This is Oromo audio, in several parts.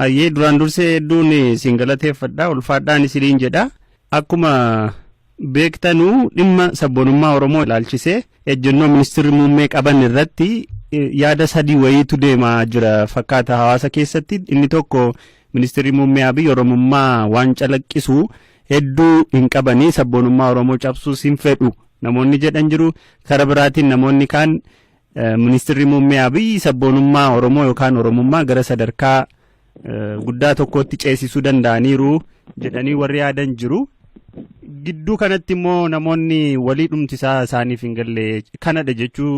Ayyee duraan dursee hedduun singalateeffadhaa ulfaadhaan isiniin jedha. Akkuma beektanuu dhimma sabboonummaa Oromoo ilaalchisee ejjennoo ministeerri muummee qaban irratti yaada sadii wayiitu deemaa jira fakkaata hawaasa keessatti. Inni tokko ministeerri muummee Abiy Oromummaa waan calaqqisu hedduu hin qabanii sabboonummaa Oromoo cabsuus hin fedhu namoonni jedhan jiru. Karaa biraatiin namoonni kaan ministeerri muummee Abiy sabboonummaa Oromoo yookaan Oromummaa gara sadarkaa guddaa tokkotti ceesisuu danda'aniiru jedhanii warri yaadan jiru. Gidduu kanatti immoo namoonni walii dhumtisaa isaaniif hin galle kanadha jechuu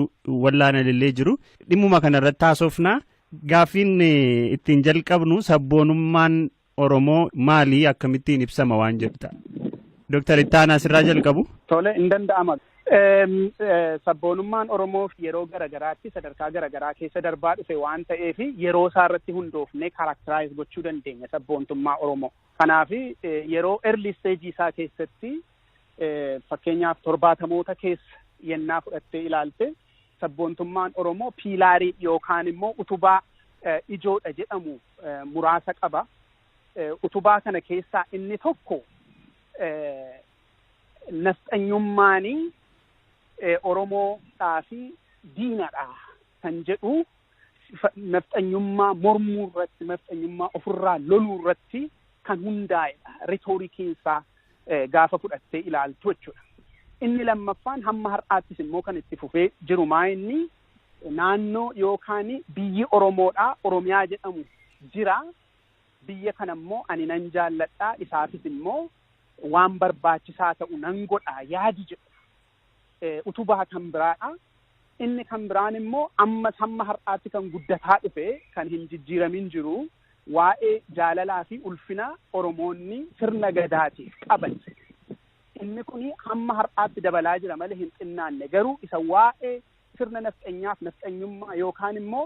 wallaanallee jiru. Dhimmuma kanarratti haasofna. Gaafiin ittiin jalqabnu sabboonummaan Oromoo maalii akkamittiin ibsama waan jedhuta. Dr. Ittaanaa sirraa jalqabu. Tole hin danda'ama. Sabboonummaan Oromoof yeroo garagaraatti sadarkaa garagaraa keessa darbaa dhufe waan ta'eef yeroo isaa irratti hundoofnee karakteraayiz gochuu dandeenya sabboontummaa Oromoo. Kanaaf yeroo early stage isaa keessatti fakkeenyaaf 70moota keessa yennaa fudhattee ilaalte sabboontummaan Oromoo piilaarii yookaan immoo utubaa ijoodha jedhamu muraasa qaba. Utubaa kana keessaa inni tokko nafxanyummaanii Oromoodhaa fi diinadha kan jedhu nafxanyummaa mormuu irratti nafxanyummaa ofirraa loluu irratti kan hundaa'edha. Ritoorikiinsaa gaafa fudhattee ilaaltu jechuudha. Inni lammaffaan hamma har'aattis immoo kan itti fufee jiru inni naannoo yookaan biyyi Oromoodhaa Oromiyaa jedhamu jira. Biyya kana immoo ani nan jaalladhaa isaafis immoo waan barbaachisaa ta'u nan godhaa yaadi jedhu. Utubaa kan biraadha. Inni kan biraan immoo amma hamma har'aatti kan guddataa dhufe kan hin jijjiiramin jiru waa'ee jaalalaa fi ulfina Oromoonni sirna gadaatiif qaban. Inni kun hamma har'aatti dabalaa jira malee hin xinnaanne. Garuu isa waa'ee sirna nafxanyaaf nafxanyummaa yookaan immoo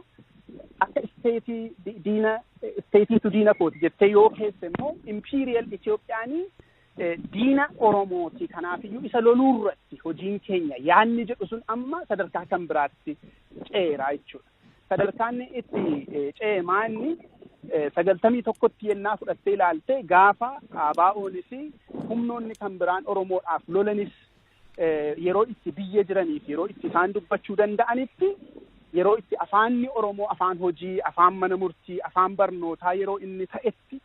akka isteetiitu diina kooti jettee yoo keessa immoo imperial Itoophiyaanii diina Oromooti. Kanaafiyyuu isa loluu irratti hojiin keenya yaanni jedhu sun amma sadarkaa kan biraatti ceeraa jechuudha. Sadarkaan itti ceemaa inni 91tti yennaa fudhattee ilaalte gaafa ABO'nis humnoonni kan biraan Oromoodhaaf lolanis yeroo itti biyya jiraniif yeroo itti isaan dubbachuu danda'anitti yeroo itti afaanni Oromoo afaan hojii, afaan mana murtii, afaan barnootaa yeroo inni ta'etti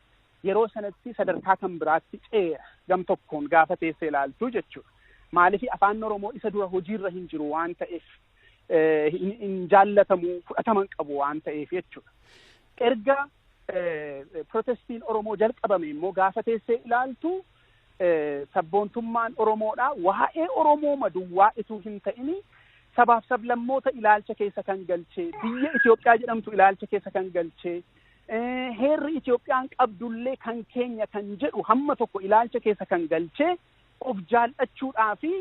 yeroo sanatti sadarkaa kan biraatti ceera gam tokkoon gaafa teessee ilaaltu jechuudha. Maaliif afaan Oromoo isa dura hojiirra hin jiru waan ta'eef hin jaallatamu fudhataman qabu waan ta'eef jechuudha. Erga protestiin Oromoo jalqabame immoo gaafa teessee ilaaltu sabboontummaan Oromoodhaa waa'ee Oromoo maduwwaa ituu hin ta'ini sabaaf sablammoota ilaalcha keessa kan galchee biyya Itoophiyaa jedhamtu ilaalcha keessa kan galchee heerri Itoophiyaan qabdullee kan keenya kan jedhu hamma tokko ilaalcha keessa kan galchee of jaallachuudhaa fi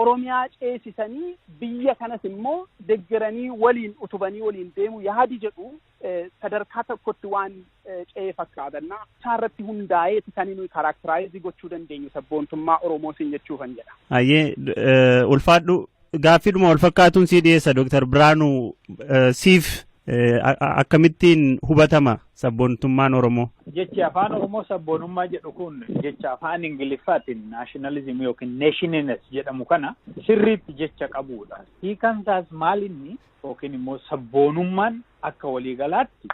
Oromiyaa ceesisanii biyya kanas immoo deggeranii waliin utubanii waliin deemu yaadi jedhu sadarkaa tokkotti waan ce'ee fakkaatannaa isaarratti hundaa'eeti kan inni karakteraayiz gochuu dandeenyu sabboontummaa Oromoo siin jechuufan jedha. Ayyee ulfaadhu gaaffiidhuma wal fakkaatuun sii dhiyeessa Dr. Birhanu siif akkamittiin hubatama sabboontummaan Oromoo? Jechi afaan Oromoo sabboonummaa jedhu kun jecha afaan Ingiliffaatiin nationalism yookiin nationiness jedhamu kana sirriitti jecha qabudha. Hiikan isaas maal inni yookiin immoo sabboonummaan akka waliigalaatti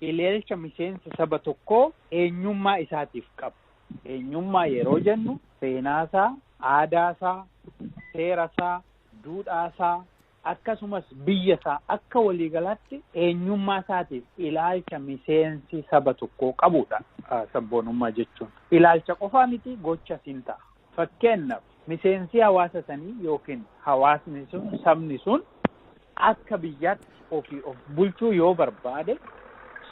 ilaalcha miseensa saba tokkoo eenyummaa isaatiif qabu. Eenyummaa yeroo jennu seenaasaa, aadaasaa, seerasaa, duudhaasaa akkasumas biyyasaa akka waliigalaatti eenyummaa isaatiif ilaalcha miseensi saba tokkoo qabudha sabboonummaa jechuun. Ilaalcha qofaa miti gocha siin ta'a. Fakkeenyaaf miseensi hawaasa sanii yookiin hawaasni sun sabni sun akka biyyaatti ofii of bulchuu yoo barbaade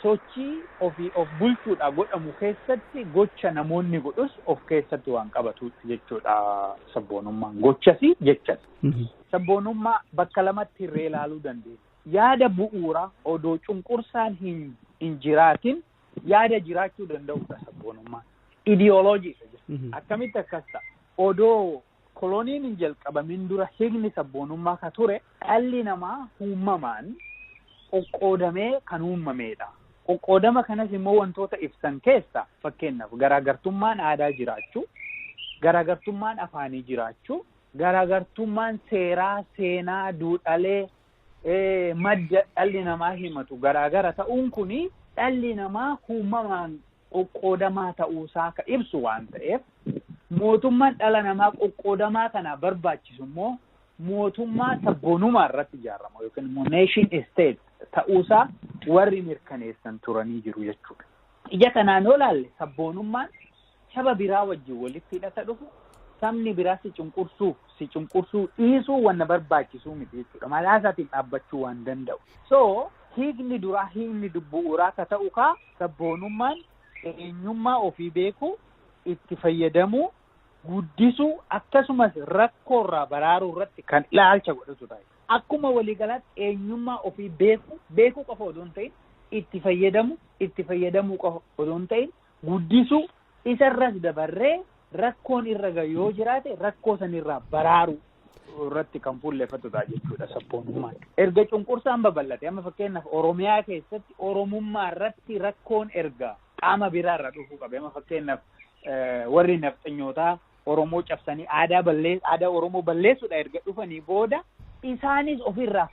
sochii ofii of bulchuudha godhamu keessatti gocha namoonni godhus of keessatti waan qabatu jechuudha sabboonummaan. Gochasi jechas. Sabboonummaa bakka lamatti hirree ilaaluu dandeenya. Yaada bu'uura odoo cunqursaan hin jiraatin yaada jiraachuu danda'udha sabboonummaan. Ideoloojii akkamitti akkas ta'a? Odoo koloniin hin jalqabamin dura hiikni sabboonummaa ka ture dhalli namaa uumamaan qoqqoodamee kan uumamedha. Qoqqoodama kanas immoo wantoota ibsan keessa fakkeenyaaf garaagartummaan aadaa jiraachuu, garaagartummaan afaanii jiraachuu, garaagartummaan seeraa, seenaa, duudhalee madda dhalli namaa himatu garaagara ta'uun kuni dhalli namaa uumamaan qoqqoodamaa ta'uusaa ka ibsu waan ta'eef mootummaan dhala namaa qoqqoodamaa kana barbaachisu immoo mootummaa sabboonummaa irratti ijaarama yookiin immoo nation state ta'uusaa warri mirkaneessan turanii jiru jechuudha. Ija kanaan yoo ilaalle sabboonummaan saba biraa wajjin walitti hidhata dhufu sabni biraa si cunqursuu dhiisuu wanna barbaachisuu miti jechuudha. Malaa isaatiin dhaabbachuu waan danda'u. So hiikni duraa hiikni bu'uuraa ka ta'u kaa sabboonummaan eenyummaa ofii beekuu, itti fayyadamuu, guddisuu akkasumas rakkoorraa baraaruu irratti kan ilaalcha godhatu ta'a. Akkuma waliigalaatti eenyummaa ofii beekuu qofa odoo hin ta'in itti fayyadamuu qofa odoo hin ta'in guddisuu isarras dabarree rakkoon irra gahu yoo jiraate rakkoo sanirraa baraaruu irratti kan fuulleffatu ta'a jechuudha sabboonummaan. Erga cunqursaan babal'ate amma fakkeenyaaf Oromiyaa keessatti Oromummaa irratti rakkoon erga qaama biraa irraa dhufuu qabe amma fakkeenyaaf warri nafxanyootaa Oromoo cabsanii aadaa Oromoo balleessuudha erga dhufanii booda isaanis ofirraa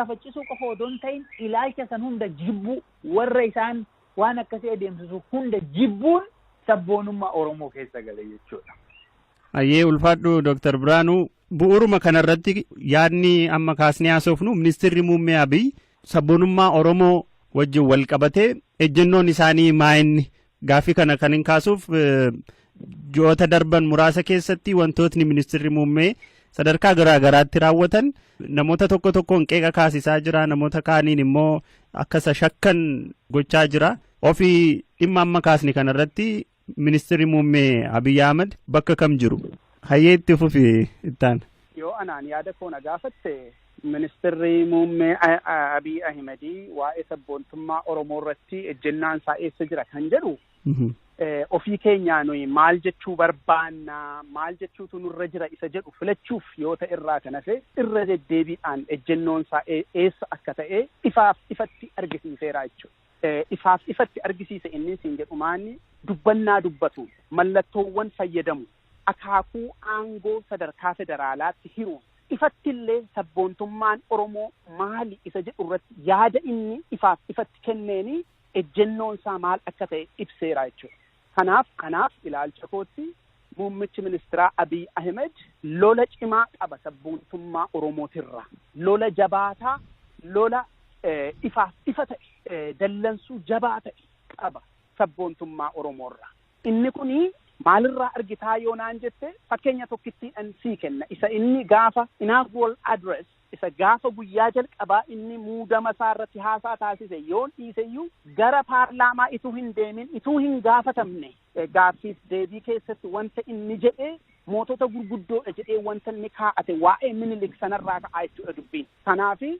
faccisuu qofa odoo hin ta'in ilaalcha san hunda jibbuu warra isaan waan akkasii adeemsisu hunda jibbuun sabboonummaa Oromoo keessa gale jechuudha. Ayyee ulfaadhu Dr. Birhaanuu bu'uuruma kanarratti yaadni amma kaasnee haasofnu ministeerri muummee Abiy sabboonummaa Oromoo wajjin wal qabatee ejjennoon isaanii maa'inni gaaffii kana kan hin kaasuuf ji'oota darban muraasa keessatti wantootni ministeerri muummee sadarkaa garaa garaatti raawwatan namoota tokkoon qeeqa kaasisaa jira, namoota kaaniin immoo akkasa shakkan gochaa jira. Ofii dhimma amma kaasni kanarratti ministeerri muummee Abiy Ahmed bakka kam jiru? Hayyee itti fufi ittaan. Yoo anaan yaada koona gaafatte ministeerri muummee Abiy Ahmed waa'ee sabboontummaa Oromoo irratti ejjennaan isaa eessa jira kan jedhu ofii keenyaa nuyi maal jechuu barbaanna maal jechuutu nurra jira isa jedhu filachuuf yoo ta'e irraa kan hafe irra deddeebiidhaan ejjennoon isaa eessa akka ta'e ifatti argisiiseera jechuudha. Ifatti argisiise inni siin jedhu maanni dubbannaa dubbatu mallattoowwan fayyadamu akaakuu aangoo sadarkaa federaalaatti hiruun ifatti illee sabboontummaan Oromoo maali isa jedhu irratti yaada inni ifatti kenneeni ejjennoon isaa maal akka ta'e ibseera jechuudha. Kanaaf ilaalcha kootti muummichi ministeeraa Abiy Ahmed lola cimaa qaba sabboontummaa Oromootirra. Lola jabaataa, lola ifa ta'e, dallansuu jabaa ta'e qaba sabboontummaa Oromoorra. Inni kuni maalirraa argitaa yoo naan jette fakkeenya tokkittiidhaan sii kenna. Isa inni gaafa inaugural address isa gaafa guyyaa jalqabaa inni muudama isaa irratti haasaa taasise yoon dhiiseyyuu gara paarlaamaa ituu hin deemin ituu hin gaafatamne gaaffiif deebii keessatti wanta inni jedhee mootota gurguddoodha jedhee wanta inni kaa'ate waa'ee minilik sanarraa ka'aa jechuudha dubbiin. Kanaafi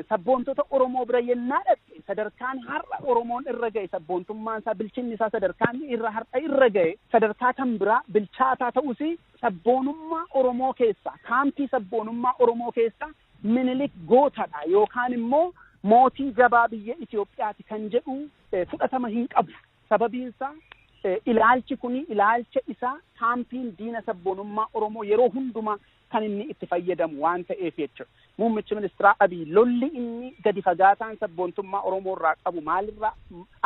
sabboontota Oromoo bira yennaa dhaqe sadarkaan har'a Oromoon irra ga'e sabboontummaan isaa bilchinni isaa sadarkaan har'a irra ga'e sadarkaa kan biraa bilchaataa ta'us sabboonummaa Oromoo keessaa kaampii sabboonummaa Oromoo keessaa minilik gootadha yookaan immoo mootii jabaa biyya Itoophiyaati kan jedhu fudhatama hin qabu. Sababiin isaa ilaalchi kuni ilaalcha isaa kaampiin diina sabboonummaa Oromoo yeroo hundumaa kan inni itti fayyadamu waan ta'eef jechuudha. Muummichi ministeeraa Abiy lolli inni gadi fagaataan sabboontummaa Oromoo irraa qabu maalirraa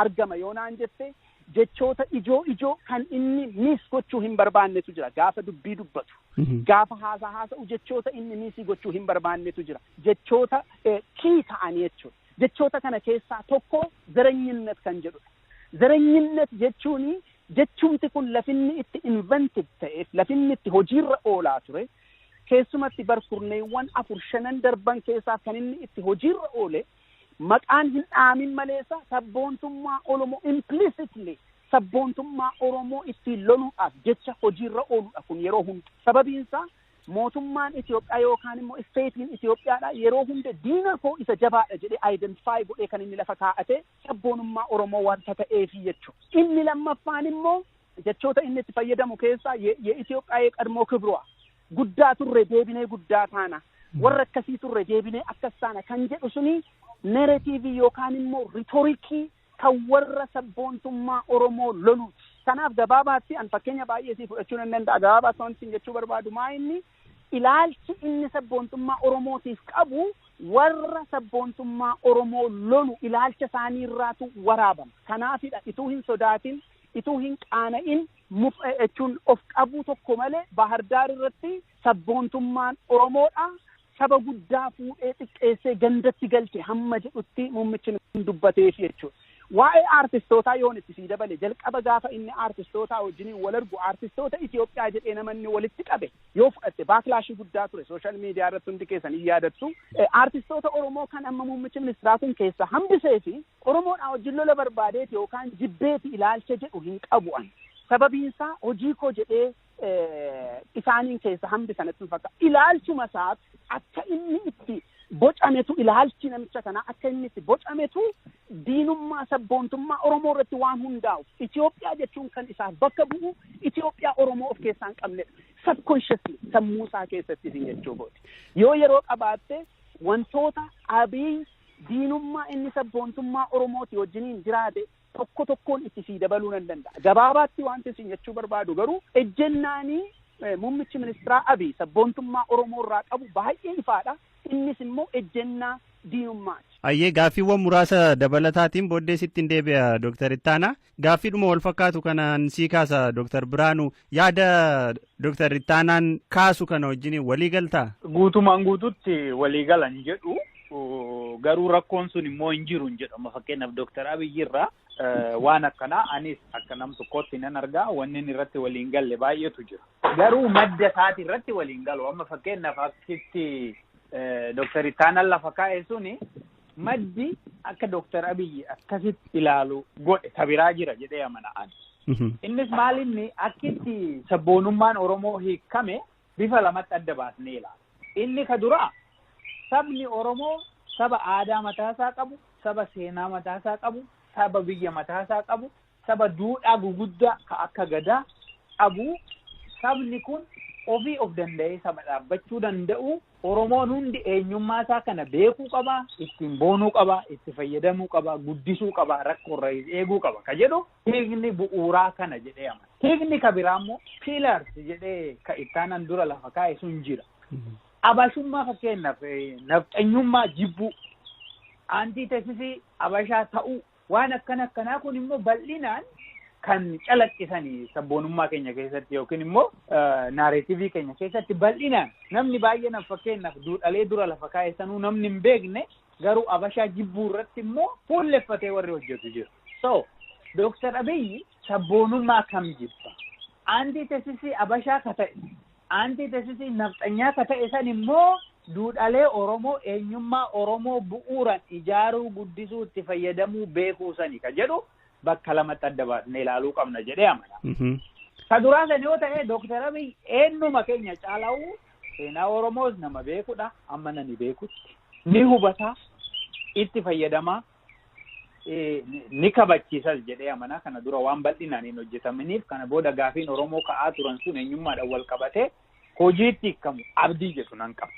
argama yoo naan jette jechoota ijoo kan inni miis gochuu hin barbaannetu jira gaafa dubbii dubbatu. Gaafa haasa'u jechoota inni miisii gochuu hin barbaannetu jira. Jechoota kii ta'anii jechuudha. Jechoota kana keessaa tokko zaranyinnet kan jedhudha. Zaranyinnet jechuumti kun lafinni itti invented ta'eef lafinni itti hojiirra oolaa ture. Keessumatti barkurneewwan 4-5 darban keessaa kan inni itti hojiirra oole maqaan hin dhaamin maleessa sabboontummaa Oromoo implicitly sabboontummaa Oromoo ittiin loluudhaaf jecha hojiirra ooludha kun yeroo hunda. Sababiin isaa mootummaan Itoophiyaa yookaan immoo isteetiin Itoophiyaadha yeroo hunda diina koo isa jabaadha jedhee identify godhee kan inni lafa kaa'ate sabboonummaa Oromoo wanta ta'eefi jechuudha. Inni lammaffaan immoo jechoota inni itti fayyadamu keessaa የኢትዮጵያ የቀድሞ ክብሯ guddaa turre deebinee guddaa taana warra akkasii turre deebinee akkas taana kan jedhu suni narratiivii yookaan immoo riitoorikii kan warra sabboontummaa Oromoo loluuti. Kanaaf gabaabaatti an fakkeenya baay'ee si fudhachuu nan danda'a. Gabaabaatti wanti jechuu barbaadu maa inni ilaalchi inni sabboontummaa Oromootiif qabu warra sabboontummaa Oromoo lolu ilaalcha isaanii irraatu waraabama. Kanaafidha ituu hin sodaatin, ituu hin qaana'in jechuun of qabuu tokko malee Bahar Daar irratti sabboontummaan Oromoodha. Saba guddaa fuudhee xiqqeessee gandatti galche hamma jedhutti muummichi dubbateef jechuudha. Waa'ee aartistootaa yoon itti sii dabale jalqaba gaafa inni aartistootaa wajjiniin wal argu aartistoota Itoophiyaa jedhee namanni walitti qabe yoo fudhatte baaklaashii guddaa ture sooshaal miidiyaa irratti hundi keessan hin yaadattu. Aartistoota Oromoo kan amma muummichi ministeeraa kun keessa hambisee fi Oromoodhaa wajjin lola barbaadeeti yookaan jibbeeti ilaalcha jedhu hin qabu ani. Sababiinsaa hojii koo jedhee isaaniin keessa hambisanatti fakkaata. Ilaalchuma isaati akka inni itti bocametu ilaalchi namicha kanaa akka inni itti bocametu diinummaa sabboontummaa Oromoo irratti waan hundaa'u. Itoophiyaa jechuun kan isaaf bakka bu'u Itoophiyaa Oromoo of keessaa hin qabnedha. Subconsciously sammuu isaa keessatti isin jechuu kooti. Yoo yeroo qabaatte wantoota abiy diinummaa inni sabboontummaa Oromooti wajjiniin jiraate tokko tokkoon itti sii dabaluu nan danda'a. Gabaabaatti wanti isin jechuu barbaadu garuu ejjennaanii muummichi ministeeraa Abiy sabboontummaa Oromoo irraa qabu baay'ee ifaadha. Innis immoo ejjennaa diinummaati. Ayyee gaaffiiwwan muraasa dabalataatiin booddee sittiin deebi'a Dr. Ittaanaa. Gaaffiidhuma wal fakkaatu kanaan sii kaasa Dr. Birhaanuu yaada Dr. Ittaanaan kaasu kana wajjin walii galtaa? Guutumaan guututti walii galan jedhu garuu rakkoon sun immoo hin jiru jedhama. Fakkeenyaaf Dr. Abiy irraa waan akkanaa anis akka nam tokkotti nan argaa wanni irratti waliin galle baay'eetu jira. Garuu madda isaati irratti waliin galu. Amma fakkeenyaaf akkasitti Dr. Ittaanaan lafa kaa'e suni maddi akka Dr. Abiy akkasitti ilaalu godhe tabiraa jira jedhee amana'an. Innis maalinni akkitti sabboonummaan Oromoo hiikame bifa lamatti adda baasnee ilaala. Inni ka duraa sabni Oromoo saba aadaa mataasaa qabu, saba seenaa mataasaa qabu, saba biyya mataasaa qabu, saba duudhaa guguddaa ka akka gadaa qabu. Sabni kun ofii of danda'ee saba dhaabbachuu danda'u. Oromoon hundi eenyummaa isaa kana beekuu qaba, ittiin boonuu qaba, itti fayyadamuu qaba, guddisuu qaba, rakkoo irraa eeguu qaba ka jedhu hiikni bu'uuraa kana jedhee amana. Hiikni ka biraa immoo pillars jedhee ka Ittaanaan dura lafa kaa'e sun jira. Abashummaa fakkeenyaaf nafxanyummaa jibbuu, antiitesisii abashaa ta'uu waan akkanaa kun immoo bal'inaan kan calaqqisanii sabboonummaa keenya keessatti yookiin immoo naareetivii keenya keessatti bal'inaan namni baay'een fakkeenyaaf duudhalee dura lafa kaa'e sanuu namni hin beekne garuu abashaa jibbuu irratti immoo fuulleffatee warri hojjetu jira. So Dr. Abiy sabboonummaa kam jibba? Antiitesisii abashaa ka ta'e, antiitesisii nafxanyaa ka ta'e san immoo duudhalee Oromoo eenyummaa Oromoo bu'uuran ijaaruu guddisuu itti fayyadamuu beekuu sani ka jedhu bakka lamatti adda baasnee ilaaluu qabna jedhee amana. Ka duraa san yoo ta'e Dr. Abiy eenyuma keenya caala'uu seenaa Oromoos nama beekudha amma nani beekutti ni hubataa itti fayyadamaa ni kabachiisas jedhee amana. Kana dura waan bal'inaan hin hojjetamaniif kana booda gaafiin Oromoo ka'aa turan sun eenyummaadhaan wal qabatee hojiitti hiikamu abdii jedhu nan qaba.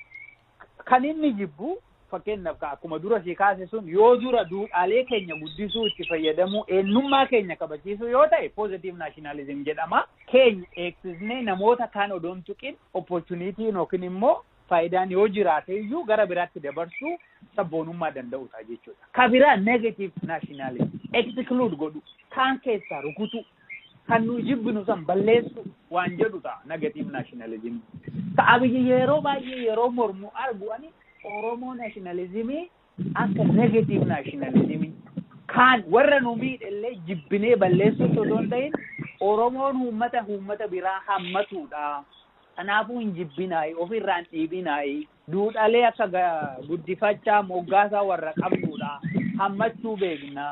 Kan inni jibbu fakkeenyaaf akkuma dura si kaase sun yoo dura duudhaalee keenya guddisuu itti fayyadamuu eenyummaa keenya kabachiisuu yoo ta'e positive nationalism jedhama. Keenya eegsisnee namoota kaan odoon tuqin opportunity yookiin immoo faayidaan yoo jiraate iyyuu gara biraatti dabarsuu sabboonummaa danda'uudha jechuudha. Ka biraa negative nationalism exclude godhu kaan keessaa rukutu kan nu jibbinu san balleessu waan jedhu ta'a negative nationalism. Ka Abiy yeroo baay'ee yeroo mormu argu ani Oromoo nationalismii akka negative nationalismii kan warra nu miidhellee jibbinee balleessuu osoo hin ta'in Oromoon uummata biraa hammatuudha. Kanaafuu hin jibbinaayi ofirraan dhiibinaayi duudhalee akka guddifachaa moggaasaa warra qabnuudha hammachuu beekna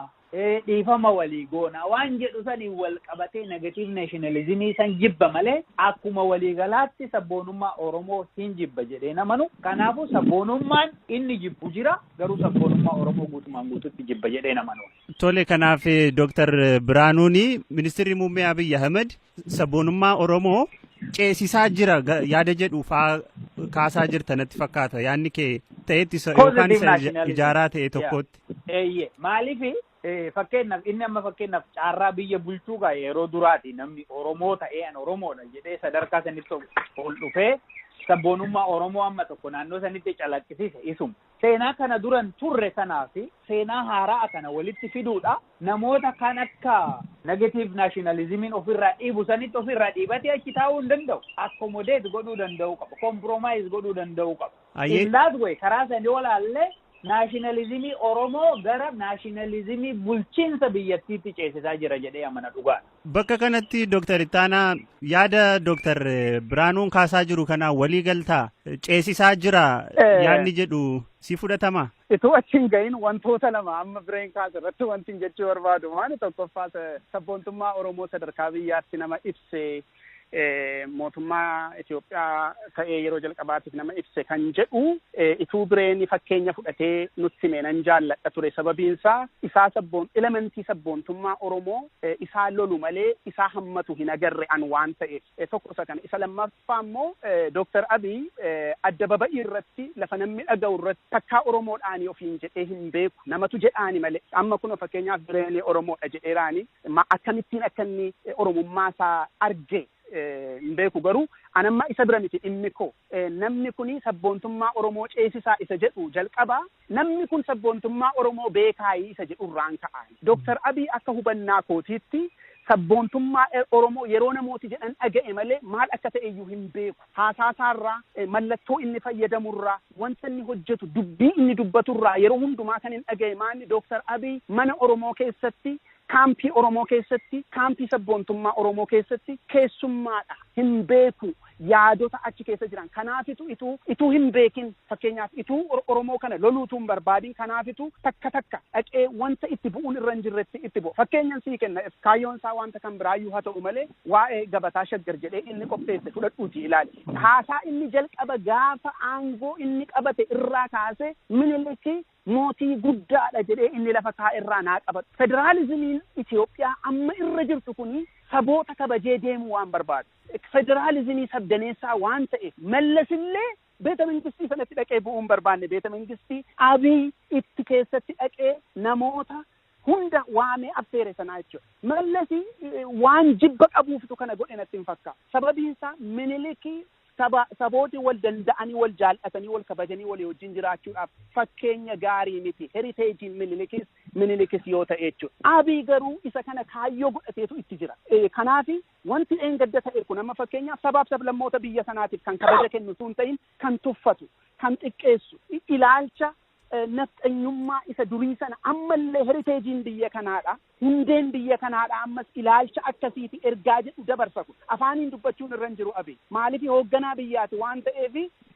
dhiifama walii goona waan jedhu saniin wal qabatee negative nationalismii san jibba malee akkuma waliigalaatti sabboonummaa Oromoo hin jibba jedhee namanu. Kanaafuu sabboonummaan inni jibbu jira garuu sabboonummaa Oromoo guutumaan guututti jibba jedhee namanu. Tole kanaaf Dr. Birhaanuun Ministeerri Muummee Abiy Ahmed sabboonummaa Oromoo ceesisaa jira yaada jedhu faa kaasaa jirta natti fakkaata yaadni kee ta'etti yookaan isa ijaaraa ta'e tokkotti. Maaliif Fakkeenyaaf inni amma fakkeenyaaf caarraa biyya bulchuu gaa yeroo duraati namni Oromoo ta'ee an Oromoodha jedhee sadarkaa sanitti ol dhufee sabboonummaa Oromoo amma tokko naannoo sanitti calaqqisiise isuma. Seenaa kana duran turre kanaa fi seenaa haaraa kana walitti fiduudha namoota kan akka negative nationalismiin ofirraa dhiibu sanitti ofirraa dhiibatee achi taa'uu hin danda'u. Accommodate godhuu danda'uu qaba. Compromise godhuu danda'uu qaba. In that way karaa sanii olaallee naashinaalizimii Oromoo gara naashinaalizimii bulchiinsa biyyattiitti ceesisaa jira jedhee amana dhugaadha. Bakka kanatti Dr. Ittaanaa yaada Dr. Birhaanuun kaasaa jiru kana walii galtaa ceesisaa jira yaadni jedhu si fudhatama? Ituu achiin gahin wantoota lama amma bireen kaasa irratti wanti jechuu barbaadu maali tokkoffaa sabboontummaa Oromoo sadarkaa biyyaatti nama ibsee mootummaa Itoophiyaa ta'ee yeroo jalqabaatiif nama ibse kan jedhu ituu bireen fakkeenya fudhatee nutti meenan jaalladha ture sababiinsaa isaa elementii sabboontummaa Oromoo isaa lolu malee isaa hammatu hin agarre an waan ta'eef tokko isa kana isa lammaffaa immoo Dr. Abiy adda baba'ii irratti lafa namni dhaga'u irratti takkaa Oromoodhaanii ofiin jedhee hin beeku namatu jedhaani malee amma kun fakkeenyaaf bireen Oromoodha jedheeraani akkamittiin akka inni Oromummaa isaa arge hin beeku garuu anamma isa bira miti dhimmi koo namni kuni sabboontummaa Oromoo ceesisaa isa jedhu jalqabaa namni kun sabboontummaa Oromoo beekaayii isa jedhu irraan ka'an Dr. Abiy akka hubannaa kootiitti sabboontummaa Oromoo yeroo namooti jedhan dhaga'e malee maal akka ta'e iyyuu hin beeku haasaasaarraa mallattoo inni fayyadamurraa wanta inni hojjetu dubbii inni dubbaturraa yeroo hundumaa kan hin dhaga'e maanni Dr. Abiy mana Oromoo keessatti kaampii Oromoo keessatti kaampii sabboontummaa Oromoo keessatti keessummaadha hin beeku yaadota achi keessa jiran kanaafitu ituu hin beekin fakkeenyaaf ituu Oromoo kana loluutu hin barbaadin kanaafitu takka dhaqee wanta itti bu'uun irra hin jirretti itti bu'u fakkeenyan sii kenna kaayyoon isaa wanta kan biraayyuu haa ta'u malee waa'ee gabataa shaggar jedhee inni qopheesse fudhadhuuti ilaali haasaa inni jalqaba gaafa aangoo inni qabate irraa kaase Minilikii mootii guddaadha jedhee inni lafa kaa'irraa naa qabatu. Federaalizimiin Itoophiyaa amma irra jirtu kuni saboota kabajee deemuu waan barbaadu. Federaalizimii sabdaneessaa waan ta'eef mallasillee beeta mangistii sanatti dhaqee bu'uun barbaanne beeta mangistii Abiy itti keessatti dhaqee namoota hunda waamee affeere sanaa jechuudha. Mallasi waan jibba qabuufitu kana godhe natti hin fakkaatu. Sababiinsaa Minilikii sabooti wal danda'anii wal jaallatanii wal kabajanii walii wajjin jiraachuudhaaf fakkeenya gaarii miti heriteejiin Minilikis yoo ta'e jechuudha. Abiy garuu isa kana kaayyoo godhateetu itti jira. Kanaafi wanti gadda ta'e kun amma fakkeenyaaf sabaaf sablammoota biyya sanaatiif kan kabaja kennu sun ta'in kan tuffatu kan xiqqeessu ilaalcha nafxanyummaa isa durii sana ammallee heriteejiin biyya kanaadha hundeen biyya kanaadha ammas ilaalcha akkasiiti ergaa jedhu dabarsa kun afaaniin dubbachuun irra hin jiru Abiy maaliif hoogganaa biyyaati waan ta'eef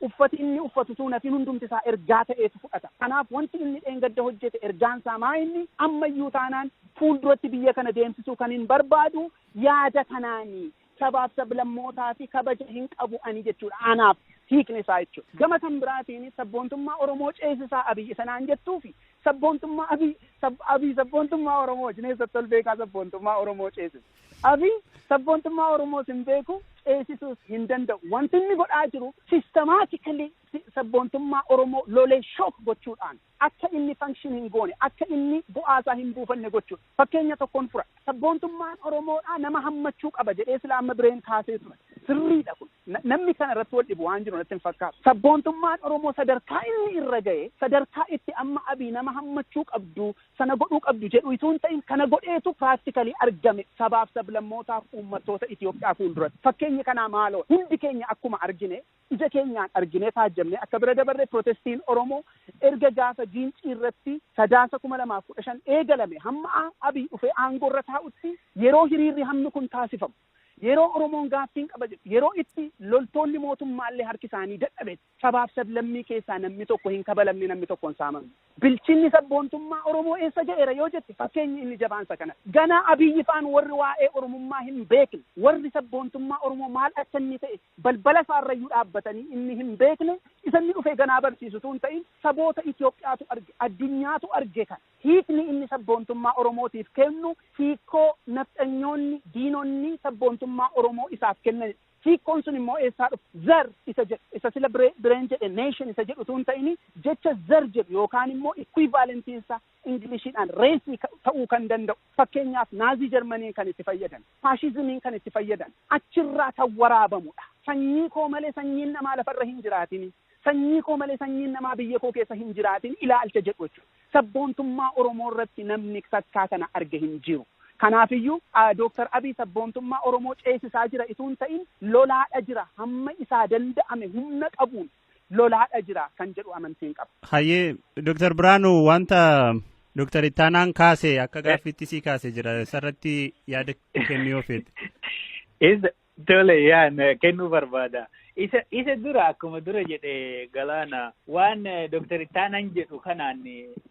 uffati inni uffatu suunafi hundumti isaa ergaa ta'eetu fudhata kanaaf wanti inni dheengadda hojjete ergaan isaa maa inni ammayyuu taanaan fuulduratti biyya kana deemsisuu kan hin barbaadu yaada kanaanii sabaaf sablammootaa fi kabaja hin qabu ani jechuudha anaaf hiikni isaa jechuudha. Gama kan biraatiin sabboontummaa Oromoo ceesisaa Abiy sanaan jettuufi sabboontummaa Abiy sabboontummaa Oromoo jineessatti ol beekaa sabboontummaa Oromoo ceesisa. Abiy sabboontummaa Oromoo hin beeku ceesisuus hin danda'u. Wanti inni godhaa jiru sistemaatikali sabboontummaa Oromoo lolee shook gochuudhaan akka inni function hin goone akka inni bu'aasaa hin buufanne gochuudha. Fakkeenya tokkoon fura sabboontummaan Oromoodhaa nama hammachuu qaba jedhee sila amma bireen kaasee ture. Sirriidha kun namni kana irratti wal dhibu waan jiru natti hin fakkaatu. Sabboontummaan Oromoo sadarkaa inni irra ga'e sadarkaa itti amma Abiy nama hammachuu qabdu sana godhuu qabdu jedhu itoo hin ta'in kana godheetu practically argame sabaaf sablammootaaf uummattoota Itoophiyaa fuulduratti. Fakkeenyi kanaa maaloo hundi keenya akkuma argine ija keenyaan argine taajjabne akka bira dabarre protestiin Oromoo erga gaafa Gincii irratti sadaasa 2015 eegalame hamma Abiy dhufee aangoo irra taa'utti yeroo hiriirri hammi kun taasifamu. Yeroo Oromoon gaaffiin qaba jedhu yeroo itti loltoonni mootummaallee harki isaanii dadhabe sabaaf sablammii keessaa namni tokko hin kabalamne namni tokko hin saamamne. Bilchinni sabboontummaa Oromoo eessa ga'eera yoo jette fakkeenyi inni jabaansa kana. Ganaa Abiy faan warri waa'ee Oromummaa hin beekne warri sabboontummaa Oromoo maal akka inni ta'e balbala isaarrayyuu dhaabbatanii inni hin beekne isa inni dhufee ganaa barsiisutu hin ta'in saboota Itoophiyaatu arge addunyaatu arge kan hiikni inni sabboontummaa Oromootiif kennu hiikoo nafxanyoonni diinonni sabboontummaa Oromoo isaaf kennan hiikkoon sun immoo eessaa dhufu zar isa jedhu isa sila bireen jedhe nation isa jedhu tun ta'ini jecha zar jedhu yookaan immoo equivalentiin isaa Ingiliishiidhaan reesii ta'uu kan danda'u fakkeenyaaf naazii Jarmaniin kan itti fayyadan faashizimiin kan itti fayyadan achirraa kan waraabamudha. Sanyii koo malee sanyiin namaa lafarra hin jiraatini. Sanyii koo malee sanyiin namaa biyya koo keessa hin jiraatin ilaalcha jedhu jechuudha. Sabboontummaa Oromoo irratti namni sakkaa kana arge hin jiru. Kanaafiyyuu Dr. Abiy sabboontummaa Oromoo ceesisaa jira ituun ta'in lolaadha jira hamma isaa danda'ame humna qabuun lolaadha jira kan jedhu amantiin qaba. Hayyee Dr. Birhanu wanta Dr. Ittaanaan kaase akka gaaffiitti sii kaase jira isarratti yaada kennuu yoo feete. Tole yaan kennuu barbaada. Isa dura akkuma dura jedhe Galaana waan Dr. Ittaanaan jedhu kanaan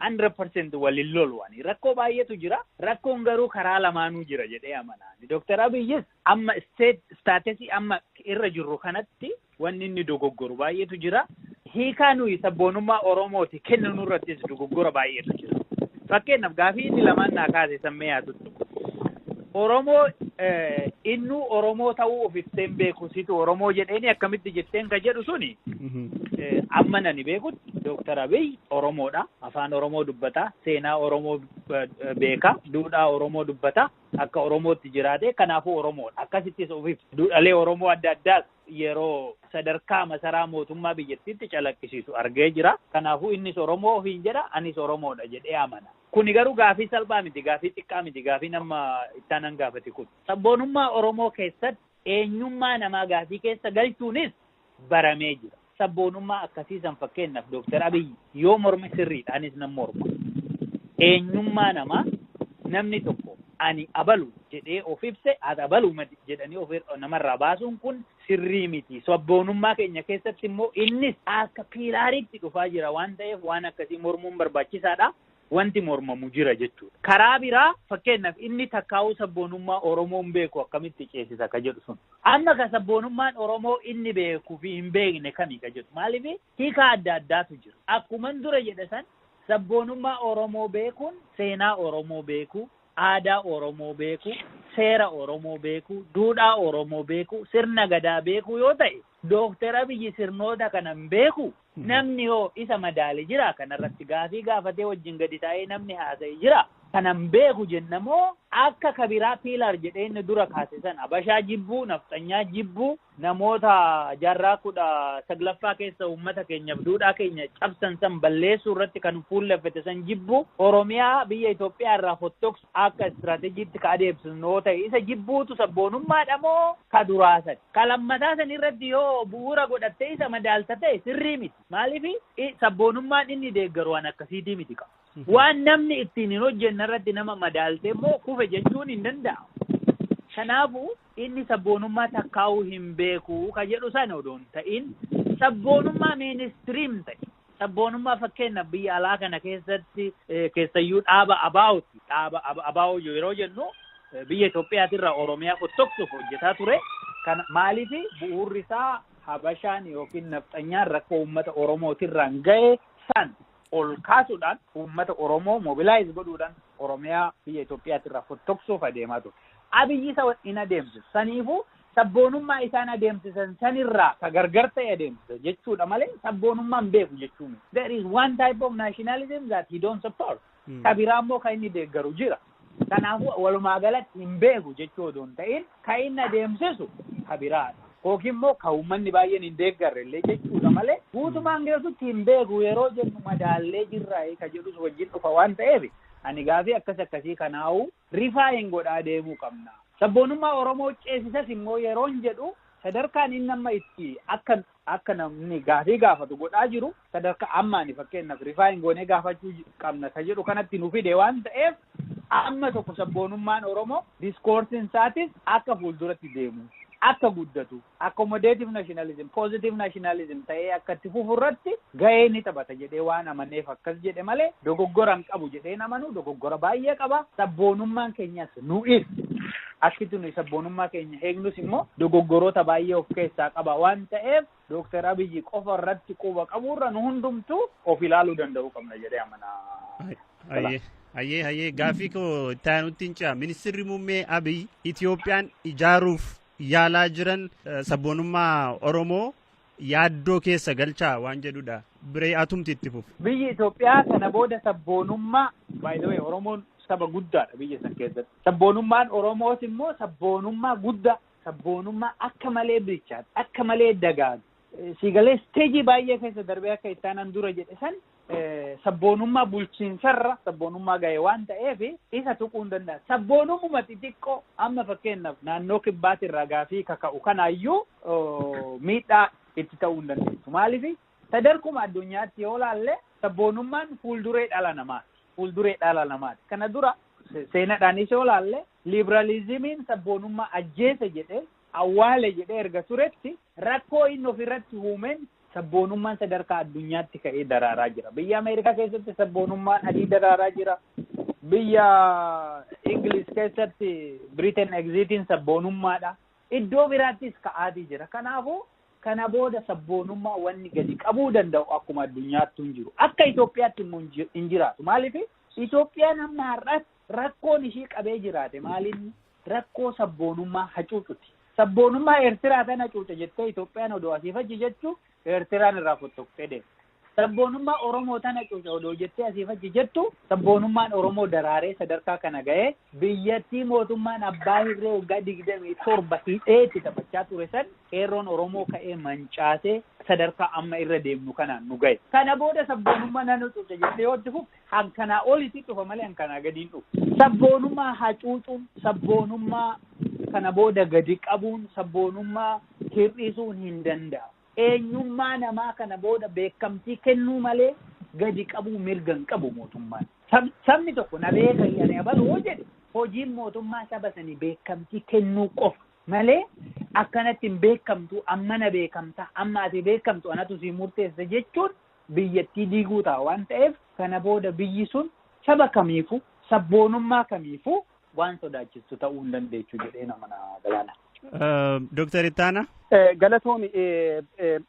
100% waliin lolwani rakkoo baay'eetu jira rakkoon garuu karaa lamaanuu jira jedhee amanaa. Dr. Abiyyis amma statusii amma irra jirru kanatti wanni inni dogoggoru baay'eetu jira. Hiikaa nuyi sabboonummaa Oromooti kennu irrattis dogoggora baay'eetu jira. Fakkeenyaaf gaafii inni lamaan naa kaase sammee yaatutti. Oromoo innu Oromoo ta'uu of ittiin beeku situ Oromoo jedheeni akkamitti jetteen ka jedhu suni amma nani beekutti Dr. Abiy Oromoodha afaan Oromoo dubbata seenaa Oromoo beeka duudhaa Oromoo dubbata akka Oromootti jiraate kanaafuu Oromoodha akkasittis of ibsa duudhaalee Oromoo adda addaas yeroo sadarkaa masaraa mootummaa biyyattiitti calaqqisiisu argee jira kanaafuu innis Oromoo ofiin jedha anis Oromoodha jedhee amana. Kuni garuu gaafii salphaa miti gaafii xiqqaa miti gaafii nama Ittaanaan gaafate kun sabboonummaa Oromoo keessatti eenyummaa namaa gaafii keessa galchuunis baramee jira. Sabboonummaa akkasiisan fakkeenyaaf Dr. Abiy yoo morme sirriidha anis nan morma. Eenyummaa namaa namni tokko ani abalu jedhee of ibse ati abalu jedhanii of namarraa baasuun kun sirrii miti. Sabboonummaa keenya keessatti immoo innis akka piilaariitti dhufaa jira waan ta'eef waan akkasii mormuun barbaachisaadha. Wanti mormamu jira jechuudha. Karaa biraa fakkeenyaaf inni takkaa'uu sabboonummaa Oromoon beeku akkamitti ceesisa ka jedhu sun. Amma ka sabboonummaan Oromoo inni beekuu fi hin beekne kami ka jedhu. Maaliif hiikaa adda addaatu jira. Akkuman dura jedhe san sabboonummaa Oromoo beekuun seenaa Oromoo beekuu, aadaa Oromoo beekuu, seera Oromoo beekuu, duudhaa Oromoo beekuu, sirna gadaa beekuu yoo ta'e Dr. Abiy sirnoota kanan beeku namni yoo isa madaali jira kanarratti gaafii gaafatee wajjin gadi taa'ee namni haasa'e jira kanan beeku jennamoo akka kabiraa piilar jedhee inni dura kaase san Abashaa jibbuu nafxanyaa jibbuu namoota jaarraa 19ffaa keessa uummata keenyaaf duudhaa keenya cabsan san balleessuu irratti kan fuulleffate san jibbuu Oromiyaa biyya Itoophiyaa irraa fottoksu akka istiraatiijiitti ka adeemsisu yoo ta'e isa jibbuutu sabboonummaadha moo ka duraasan ka lammataa san irratti yoo bu'uura godhattee isa madaalta ta'e sirrii miti. Maaliif sabboonummaan inni deeggaru waan akkasiitii miti qaba. Waan namni ittiin hin hojjenne irratti nama madaaltee immoo kufe jechuun hin danda'amu. Kanaafuu inni sabboonummaa takkaa'uu hin beeku ka jedhu sana odoon ta'in sabboonummaa ministiriim ta'e. Sabboonummaa fakkeenyaaf biyya alaa kana keessatti keessayyuu dhaaba abaa'uti. Dhaaba abaa'uu yeroo jennu biyya Itoophiyaatirraa Oromiyaa fottoksuuf hojjetaa ture. Kan maaliif bu'uurri isaa Habashaan yookiin nafxanyaan rakkoo uummata Oromootirraan ga'e san ol kaasuudhaan uummata Oromoo mobilaayiz godhuudhaan Oromiyaa biyya Itoophiyaatirraa fottoksuuf adeemaa ture. Abiyyi isa hin adeemsisu. Saniifuu sabboonummaa isaan adeemsisan sanirraa ka gargar ta'e adeemsisa jechuudha malee sabboonummaan beeku jechuun. There is one type of nationalism that he don't support. Kabiraa immoo kan inni deeggaru jira. Kanaafuu walumaa galatti hin beeku jechuu odoon ta'in kan inni adeemsisu kabiraadha. Yookiin immoo kan uummanni baay'een hin deeggarre illee jechuudha malee guutumaan geessutti hin beeku yeroo jennu madaallee jirraa ka jedhus wajjin dhufa waan ta'eef ani gaafii akkasii kanaa'u rifaa hin godhaa deemuu qabna. Sabboonummaa Oromoo ceesisas immoo yeroon jedhu sadarkaan inni amma itti akka namni gaafii gaafatu godhaa jiru sadarkaa ammaani fakkeenyaaf rifaa hin goonee gaafachuu qabna ka jedhu kanatti nu fide waan ta'eef amma tokko sabboonummaan Oromoo diskoorsiin isaatis akka fuulduratti deemu. Akka guddatu accommodative nationalism positive nationalism ta'ee akka itti fufurratti ga'ee ni taphata jedhee waan amaneef akkas jedhe malee dogoggora hin qabu jedhee namanu dogoggora baay'ee qaba sabboonummaan keenyas nu'is akkitti nuyi sabboonummaa keenya eegnus immoo dogoggoroota baay'ee of keessaa qaba waan ta'eef Dr. Abiy qofa irratti quba qaburra nu hundumtu of ilaaluu danda'uu qabna jedhee amanaa. Hayyee gaafii koo itti aanutti hin caa ministeerri muummee Abiy Itoophiyaan ijaaruuf yaalaa jiran sabboonummaa Oromoo yaaddoo keessa galchaa waan jedhudha. Biree atumti itti fufu. Biyyi Itoophiyaa kana booda sabboonummaa by the way Oromoon saba guddaadha biyya san keessatti. Sabboonummaan Oromoos immoo sabboonummaa guddaa, sabboonummaa akka malee bilchaatu, akka malee dagaagu. Siigalee isteejii baay'ee keessa darbee akka ittaanan dura jedhe san sabboonummaa bulchiinsarra sabboonummaa ga'e waan ta'eef isa tuquu hin danda'a. Sabboonummaa xixiqqoo amma fakkeenyaaf naannoo kibbaatirraa gaafii kaka'u kanaayyuu miidhaa itti ta'uu hin dandeessu. Maaliif sadarkuma addunyaatti yoo laalle sabboonummaan fuulduree dhala namaati. Fuulduree dhala namaati. Kana dura seenaadhaanis yoo laalle liibiraalizimiin sabboonummaa ajjeese jedhee awwaale jedhee erga turetti rakkoo inni ofirratti uumeen sabboonummaan sadarkaa addunyaatti ka'ee daraaraa jira. Biyya Ameerikaa keessatti sabboonummaan adii daraaraa jira. Biyya Ingiliz keessatti Britain exitiin sabboonummaadha. Iddoo biraattis ka'aatii jira. Kanaafuu kana booda sabboonummaa wanni gadi qabuu danda'u akkuma addunyaatti hin jiru. Akka Itoophiyaatti immoo hin jiraatu. Maaliif Itoophiyaan amma har'as rakkoon ishii qabee jiraate maalinni rakkoo sabboonummaa hacuucuti. Sabboonummaa Eertiraa tana hacuuca jettee Itoophiyaan odoo asiif achi jettu Eertiraan irraa fottoqxee deemte. Sabboonummaa Oromoo tana hacuuca odoo jettee asiif achi jettu sabboonummaan Oromoo daraaree sadarkaa kana ga'ee biyyattii mootummaan abbaa irree waggaa 27 hidheetti taphachaa ture san qeerroon Oromoo ka'ee mancaasee sadarkaa amma irra deemnu kanaan nu ga'e. Kana booda sabboonummaa nan hacuuca jettee yoo itti fufte hankanaa olitti dhufa malee hankanaa gadiin dhufu. Sabboonummaa hacuucuun sabboonummaa kana booda gadi qabuun sabboonummaa hir'isuun hin danda'amu. Eenyummaa namaa kana booda beekamtii kennuu malee gadi qabuu mirga hin qabu mootummaan. Sabni tokko na beeka jedhanii abaluu jedhe hojiin mootummaa saba sanii beekamtii kennuu qofa malee akkanatti hin beekamtu amma na beekamta amma ati beekamtu anatu si murteessa jechuun biyyattii diiguu ta'a waan ta'eef kana booda biyyi sun saba kamiifuu sabboonummaa kamiifuu waan sodaachistu ta'uu hin dandeechu jedhee nama galaana. Dr. Ittaana. Galatoomi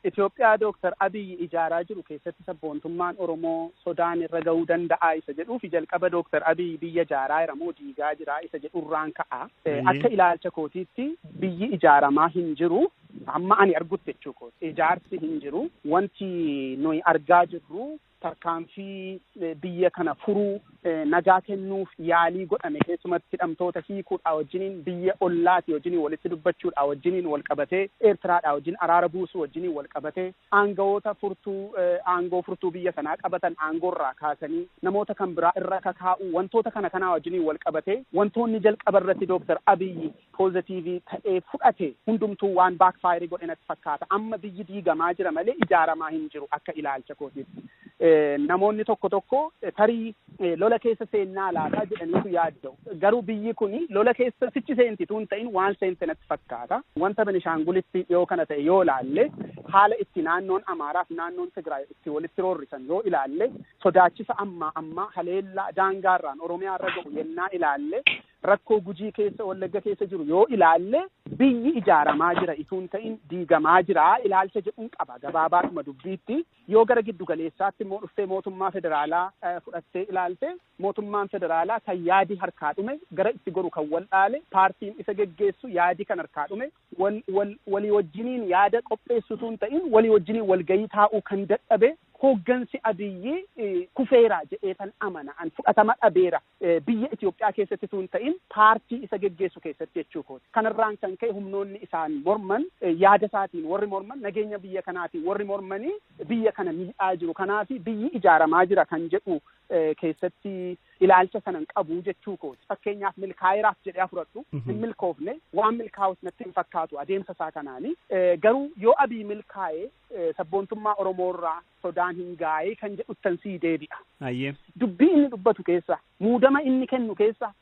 Itoophiyaa Dr. Abiyyi ijaaraa jiru keessatti sabboontummaan Oromoo sodaan irra ga'uu danda'a isa jedhuu fi jalqaba Dr. Abiyyi biyya ijaaraa jiramoo diigaa jira isa jedhurraan ka'a. Akka ilaalcha kootiitti biyyi ijaaramaa hin jiru. Amma ani argutti jechuudha. Ijaarsi hin jiru. Wanti nuyi argaa jirru tarkaanfii biyya kana furuu nagaa kennuuf yaalii godhame keessumatti hidhamtoota hiikuudhaa wajjiniin biyya ollaati wajjiniin walitti dubbachuudhaa wajjiniin wal qabatee Eertiraadhaa wajjin araara buusuu wajjiniin wal qabatee aangoo furtuu biyya sanaa qabatan aangoorraa kaasanii namoota kan biraa irra kakaa'uu wantoota kanaa wajjiniin wal qabatee wantoonni jalqaba irratti Dr. Abiyyi poozitiivii ta'ee fudhate hundumtuu waan baakfaayirii godhe natti fakkaata. Amma biyyi diigamaa jira malee ijaaramaa hin jiru akka ilaalcha kootiitti. Namoonni tokko tarii lola keessa seennaa laataa jedhaniitu yaadda'u. Garuu biyyi kuni lola keessa sichi seentituu hin ta'in waan seente natti fakkaata. Wanta Benishaangulitti yoo kana ta'e yoo ilaalle haala itti naannoon Amaaraa fi naannoon Tigraay itti walitti roorrisan yoo ilaalle sodaachisa amma haleellaa daangaarraan Oromiyaa irra ga'u yennaa ilaalle rakkoo Gujii keessa Wallagga keessa jiru yoo ilaalle biyyi ijaaramaa jira ituun ta'in diigamaa jira ilaalcha jedhuun qaba gabaabaadhuma dubbiitti yoo gara giddu galeessaatti immoo dhuftee mootummaa federaalaa fudhattee ilaalte mootummaan federaalaa kan yaadi harkaa dhume gara itti goru kan wal dhaale paartiin isa geggeessu yaadi kan harkaa dhume walii wajjiniin yaada qopheessutuun ta'in walii wajjiniin walgayii taa'uu kan dadhabe hooggansi Abiyyi kufeera jedhee tan amana'an fudhatama dhabeera biyya Itoophiyaa keessatti tuun ta'in paartii isa geggeessu keessatti jechuudha. Kanarraan kan ka'e humnoonni isaan morman yaada isaatiin warri morman nageenya biyya kanaatiin warri mormanii biyya kana miidhaa jiru. Kanaaf biyyi ijaaramaa jira kan jedhu keessatti ilaalcha sanan qabu jechuudha. Fakkeenyaaf milkaa'eeraaf jedhee fudhadhu hin milkoofne waan milkaa'us natti hin fakkaatu adeemsa isaa kanaani. Garuu yoo Abiyyi milkaa'ee sabboontummaa Oromoorraa sodaan hin gaa'ee kan jedhuttan sii deebi'a. Dubbii inni dubbatu keessa muudama inni kennu keessa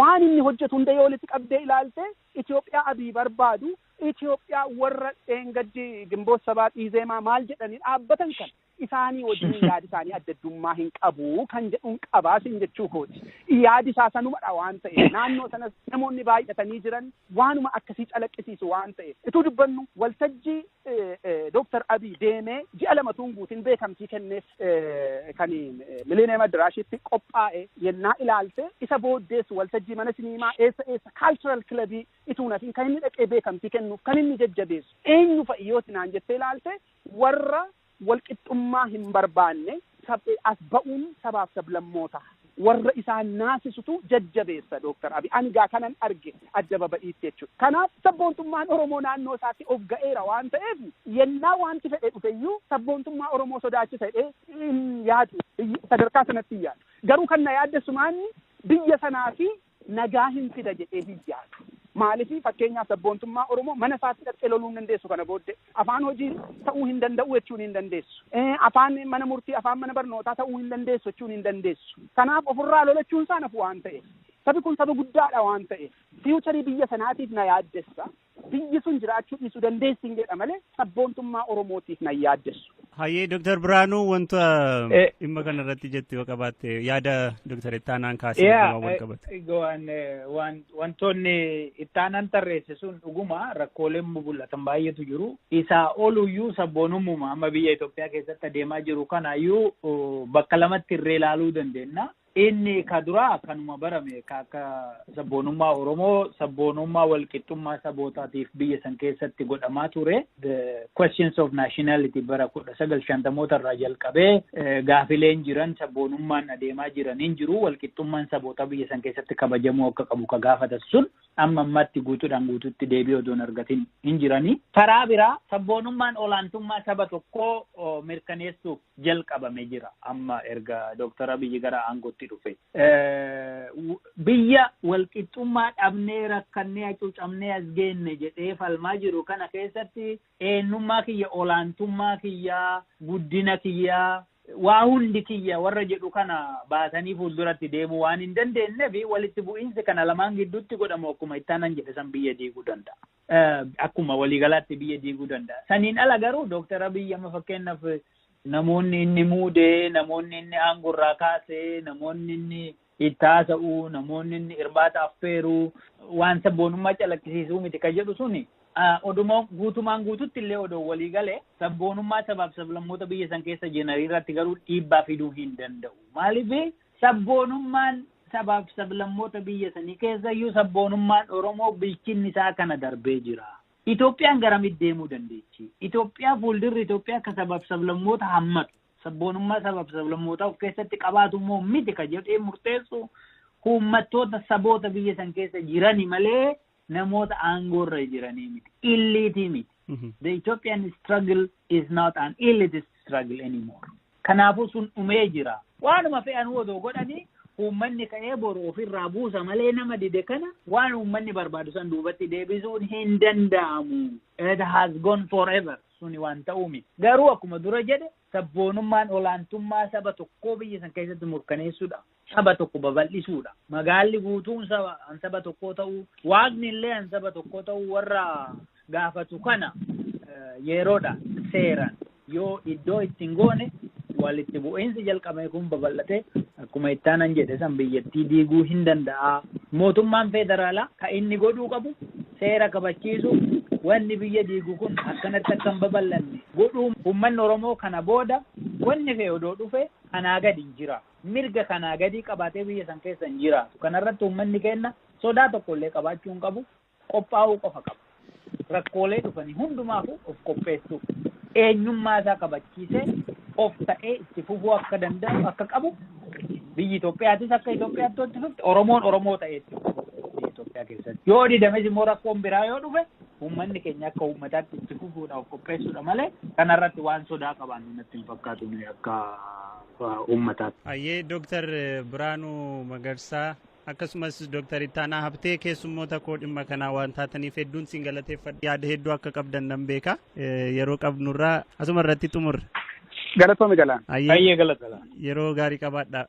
waan inni hojjetu hunda yoo walitti qabdee ilaalte Itoophiyaa Abiyyi barbaadu Itoophiyaa warra dheengaddi Gimboot Sabaa Izeemaa maal jedhanii dhaabbatan kan isaanii wajjin yaadi isaanii addaddummaa hin qabu kan jedhuun qabaasin jechuu kooti. Yaadi isaa sanumadha waan ta'eef naannoo sanas namoonni baay'atanii jiran waanuma akkasii calaqqisiisu waan ta'eef ituu dubbannu waltajjii Dr. Abiy deemee ji'a lamatuun guutin beekamtii kenneef kan Millennium Adaraashitti qophaa'e yennaa ilaalte isa booddeessu waltajjii mana siniimaa eessa cultural clubii ituu nafin kan inni dhaqee beekamtii kennuuf kan inni jajjabeessu eenyu fa'i yoo naan jettee ilaalte warra walqixxummaa hin barbaanne as ba'uun sabaaf sablammoota warra isaan naasisutu jajjabeessa Dr. Abiy ani gaa kanan arge adda baba'iitti jechuudha. Kanaaf sabboontummaan Oromoo naannoo isaatti of ga'eera waan ta'eef yennaa wanti fedhe dhufeyyuu sabboontummaa Oromoo sodaachisa jedhee hin yaadu sadarkaa sanatti hin yaadu. Garuu kan na yaaddessu maanni biyya sanaa fi nagaa hin fida jedhee hin yaadu. Maaliif fakkeenyaaf sabboontummaa Oromoo mana isaatti dhaqxee loluu hin dandeessu kana booddee afaan hojii ta'uu hin danda'u jechuun hin dandeessu. Afaan mana murtii afaan mana barnootaa ta'uu hin dandeessu jechuun hin dandeessu. Kanaaf ofirraa lolachuun isaa nafu waan ta'eef sabi kun saba guddaadha waan ta'eef fiicharii biyya sanaatiif na yaaddessa. Biyyi sun jiraachuu dhiisuu dandeessin jedha malee sabboontummaa Oromootiif na yaaddessu. Hayyee Dr. Birhaanuu wanta dhimma kana irratti jettu yoo qabaatte yaada Dr. Ittaanaan kaasee wal qabate. Wantoonni Ittaanaan tarreesse sun dhuguma rakkooleen mul'atan baay'eetu jiru. Isaa oluyyuu sabboonummaa amma biyya Itoophiyaa keessatti adeemaa jiru kanaayyuu bakka lamatti irree ilaaluu dandeenya. Inni ka duraa kanuma barame akka sabboonummaa Oromoo sabboonummaa walqixxummaa sabootaatiif biyya san keessatti godhamaa ture. The questions of nationality bara 1950 irraa jalqabee gaafileen jiran sabboonummaan adeemaa jiran hin jiru walqixxummaan saboota biyya san keessatti kabajamuu akka qabu ka gaafatan sun amma ammatti guutuudhaan guututti deebii odoon argatin hin jirani. Karaa biraa sabboonummaan olaantummaa saba tokkoo mirkaneessuuf jalqabame jira amma erga Dr. Abiy gara aangootti dhufe. Biyya walqixxummaa dhabnee rakkannee hacuucamnee as geenne jedhee falmaa jiru kana keessatti eenyummaa kiyya olaantummaa kiyyaa guddina kiyyaa waa hundi kiyya warra jedhu kana baatanii fuulduratti deemuu waan hin dandeenyeef walitti bu'iinsi kana lamaan gidduutti godhamu akkuma Ittaanaan jedhe san biyya diiguu danda'a. Akkuma waliigalaatti biyya diiguu danda'a. Saniin ala garuu Dr. Abiy amma fakkeenyaaf namoonni inni muudee, namoonni inni aangurraa kaasee, namoonni inni itti haasa'u, namoonni inni irbaata affeeruu, waan sabboonummaa calaqqisiisuu miti kan jedhu suni oduma guutumaan guututti illee odoo walii galee sabboonummaa sabaaf sablammoota biyya san keessa jiran irratti garuu dhiibbaa fiduu hin danda'u. Maaliif sabboonummaan sabaaf sablammoota biyya sanii keessayyuu sabboonummaan Oromoo bilchinni isaa kana darbee jira. Itoophiyaan garamitti deemuu dandeechi? Itoophiyaa fuuldurri Itoophiyaa akka sabaaf sablammoota hammatu sabboonummaa sabaaf sablammootaa of keessatti qabaatu immoo miti kan jedhee murteessu uummattoota saboota biyya san keessa jirani malee namoota aangoorra jiranii miti. Illiitii miti. The Ethiopian struggle is not an elitist struggle anymore. Kanaafuu sun dhumee jira. Waanuma fe'an odoo godhanii uummanni ka'ee boru ofirraa buusa malee nama dide kana waan uummanni barbaadu san duubatti deebisuun hin danda'amu. It has gone forever. Suni waan ta'uu miti. Garuu akkuma dura jedhe sabboonummaan olaantummaa saba tokkoo biyya san keessatti murkaneessuudha. Saba tokko babal'isuudha. Magaalli guutuun saba tokkoo ta'uu, waaqni illee saba tokkoo ta'uu warra gaafatu kana yeroodha seeraan yoo iddoo ittiin goone walitti bu'iinsi jalqabame kun babal'ate akkuma Ittaanaan jedhe san biyyattii diiguu hin danda'a. Mootummaan federaalaa kan inni godhuu qabu seera kabachiisu wanni biyya diigu kun akkanatti akka hin babal'anne godhuu uummanni Oromoo kana booda wanni fee odoo dhufe kanaa gadi hin jira. Mirga kanaa gadi qabaatee biyya san keessa hin jiraatu. Kanarratti uummanni keenya sodaa tokkollee qabaachuu hin qabu. Qophaa'uu qofa qabu. Rakkoolee dhufanii hundumaafuu of qopheessuu. Eenyummaa isaa kabachiisee of ta'ee itti fufuu akka danda'u akka qabu biyyi Itoophiyaatis akka Itoophiyaatti itti fufte Oromoon Oromoo ta'ee biyya Itoophiyaa keessatti. Yoo didames immoo rakkoon biraa yoo dhufe uummanni keenya akka uummataatti itti fufuudha of qopheessuudha malee kanarratti waan sodaa qabaannu natti hin fakkaatu akka uummataatti. Hayyee Dr. Birhaanuu Magarsaa akkasumas Dr. Ittaanaa Habtee keessummoota koo dhimma kanaa waan taataniif hedduun siin galateeffadha. Yaada hedduu akka qabdan nan beeka. Yeroo qabnurraa asuma irratti xumurra. Galatoome galaan. Hayyee galatoome. Yeroo gaarii qabaadha.